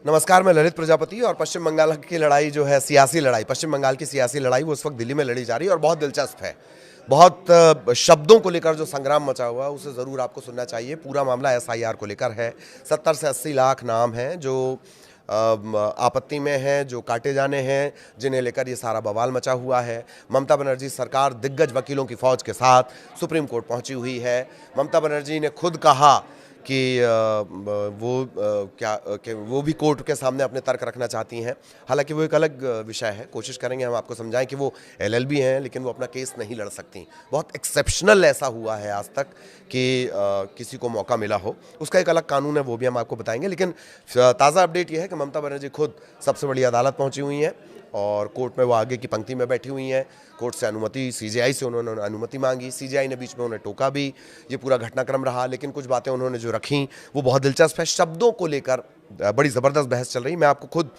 नमस्कार, मैं ललित प्रजापति। और पश्चिम बंगाल की लड़ाई जो है, सियासी लड़ाई, पश्चिम बंगाल की सियासी लड़ाई, वो इस वक्त दिल्ली में लड़ी जा रही है और बहुत दिलचस्प है। बहुत शब्दों को लेकर जो संग्राम मचा हुआ है उसे ज़रूर आपको सुनना चाहिए। पूरा मामला एसआईआर को लेकर है। 70 से 80 लाख नाम हैं जो आपत्ति में हैं, जो काटे जाने हैं, जिन्हें लेकर ये सारा बवाल मचा हुआ है। ममता बनर्जी सरकार दिग्गज वकीलों की फ़ौज के साथ सुप्रीम कोर्ट पहुंची हुई है। ममता बनर्जी ने खुद कहा कि वो भी कोर्ट के सामने अपने तर्क रखना चाहती हैं। हालांकि वो एक अलग विषय है, कोशिश करेंगे हम आपको समझाएं कि वो एलएलबी हैं लेकिन वो अपना केस नहीं लड़ सकती। बहुत एक्सेप्शनल ऐसा हुआ है आज तक कि किसी को मौका मिला हो। उसका एक अलग कानून है, वो भी हम आपको बताएंगे। लेकिन ताज़ा अपडेट ये है कि ममता बनर्जी खुद सबसे बड़ी अदालत पहुँची हुई हैं और कोर्ट में वो आगे की पंक्ति में बैठी हुई हैं। कोर्ट से अनुमति, सीजेआई से उन्होंने अनुमति मांगी। सीजेआई ने बीच में उन्हें टोका भी। ये पूरा घटनाक्रम रहा, लेकिन कुछ बातें उन्होंने जो रखी वो बहुत दिलचस्प है। शब्दों को लेकर बड़ी ज़बरदस्त बहस चल रही। मैं आपको खुद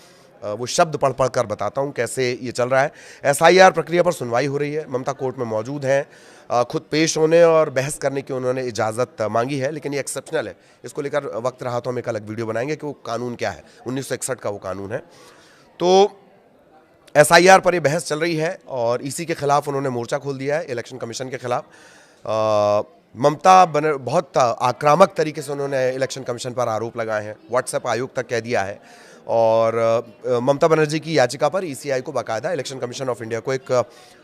वो शब्द पढ़ पढ़ कर बताता हूँ कैसे ये चल रहा है। एसआईआर प्रक्रिया पर सुनवाई हो रही है। ममता कोर्ट में मौजूद हैं। खुद पेश होने और बहस करने की उन्होंने इजाज़त मांगी है, लेकिन ये एक्सेप्शनल है। इसको लेकर वक्त रहा तो हम एक अलग वीडियो बनाएंगे कि वो कानून क्या है। 1961 का वो कानून है। तो एसआईआर पर ये बहस चल रही है और इसी के खिलाफ उन्होंने मोर्चा खोल दिया है, इलेक्शन कमीशन के खिलाफ। ममता बहुत आक्रामक तरीके से उन्होंने इलेक्शन कमीशन पर आरोप लगाए हैं, व्हाट्सएप आयोग तक कह दिया है। और ममता बनर्जी की याचिका पर ईसीआई को बाकायदा इलेक्शन कमीशन ऑफ इंडिया को एक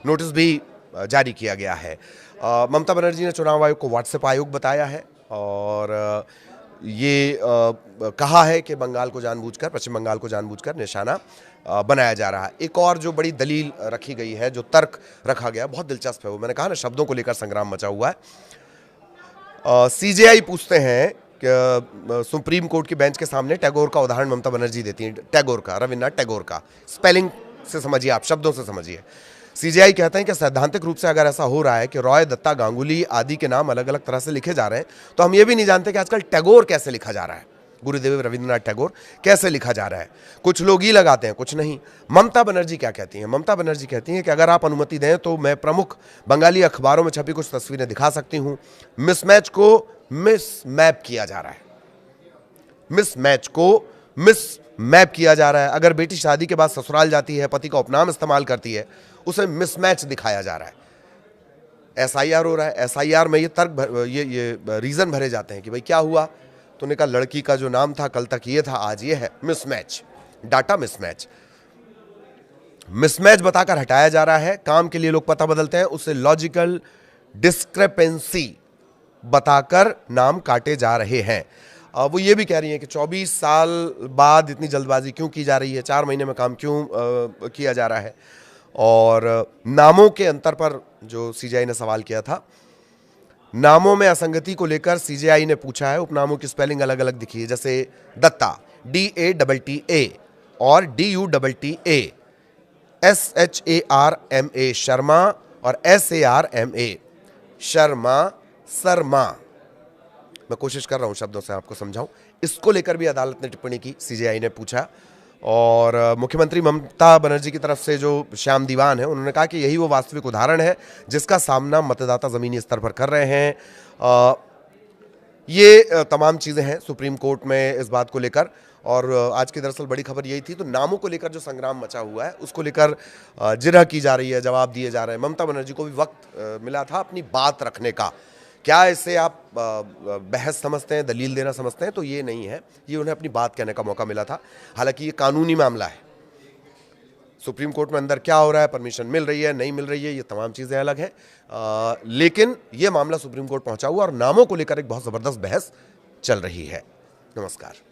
नोटिस भी जारी किया गया है। ममता बनर्जी ने चुनाव आयोग को व्हाट्सएप आयोग बताया है और ये कहा है कि बंगाल को जानबूझकर, पश्चिम बंगाल को जानबूझकर निशाना बनाया जा रहा है। एक और जो बड़ी दलील रखी गई है, जो तर्क रखा गया, बहुत दिलचस्प है। वो मैंने कहा ना, शब्दों को लेकर संग्राम मचा हुआ है। सीजेआई पूछते हैं कि सुप्रीम कोर्ट की बेंच के सामने टैगोर का उदाहरण ममता बनर्जी देती हैं। टैगोर का, रविन्द्रनाथ टैगोर का। स्पेलिंग से समझिए आप, शब्दों से समझिए। सीजेआई कहते हैं कि सैद्धांतिक रूप से अगर ऐसा हो रहा है कि रॉय, दत्ता, गांगुली आदि के नाम अलग अलग तरह से लिखे जा रहे हैं, तो हम ये भी नहीं जानते कि आजकल टैगोर कैसे लिखा जा रहा है। गुरुदेव रविन्द्रनाथ टैगोर कैसे लिखा जा रहा है। कुछ लोग ही लगाते हैं, कुछ नहीं। ममता बनर्जी क्या कहती हैं? ममता बनर्जी कहती हैं कि अगर आप अनुमति दें तो मैं प्रमुख बंगाली अखबारों में छपी कुछ तस्वीरें दिखा सकती हूं। मिसमैच को मिसमैप किया जा रहा है। मिसमैच को मिसमैप किया जा रहा है। अगर बेटी शादी के बाद ससुराल जाती है, पति का उपनाम इस्तेमाल करती है, उसे मिसमैच दिखाया जा रहा है। एसआईआर हो रहा है। एसआईआर में ये रीजन भरे जाते हैं कि भाई क्या हुआ। तो उन्होंने कहा लड़की का जो नाम था कल तक ये था, आज ये है। Mismatch, data mismatch. मिसमैच बताकर हटाया जा रहा है। काम के लिए लोग पता बदलते हैं, उससे लॉजिकल डिस्क्रेपेंसी बताकर नाम काटे जा रहे हैं। वो ये भी कह रही हैं कि 24 साल बाद इतनी जल्दबाजी क्यों की जा रही है, 4 महीने में काम क्यों किया जा रहा है। और नामों के अंतर पर जो सीजेआई ने सवाल किया था, नामों में असंगति को लेकर सीजेआई ने पूछा है। उपनामों की स्पेलिंग अलग अलग दिखी है, जैसे दत्ता DATTA और DUTTA, SHARMA शर्मा और SARMA शर्मा। मैं कोशिश कर रहा हूं शब्दों से आपको समझाऊं। इसको लेकर भी अदालत ने टिप्पणी की, सीजेआई ने पूछा। और मुख्यमंत्री ममता बनर्जी की तरफ से जो श्याम दीवान है, उन्होंने कहा कि यही वो वास्तविक उदाहरण है जिसका सामना मतदाता ज़मीनी स्तर पर कर रहे हैं। ये तमाम चीज़ें हैं सुप्रीम कोर्ट में इस बात को लेकर। और आज की दरअसल बड़ी खबर यही थी। तो नामों को लेकर जो संग्राम मचा हुआ है उसको लेकर जिरह की जा रही है, जवाब दिए जा रहे हैं। ममता बनर्जी को भी वक्त मिला था अपनी बात रखने का। क्या इससे आप बहस समझते हैं, दलील देना समझते हैं? तो ये नहीं है, ये उन्हें अपनी बात कहने का मौका मिला था। हालांकि ये कानूनी मामला है। सुप्रीम कोर्ट में अंदर क्या हो रहा है, परमिशन मिल रही है, नहीं मिल रही है, ये तमाम चीज़ें अलग हैं। लेकिन ये मामला सुप्रीम कोर्ट पहुंचा हुआ और नामों को लेकर एक बहुत ज़बरदस्त बहस चल रही है। नमस्कार।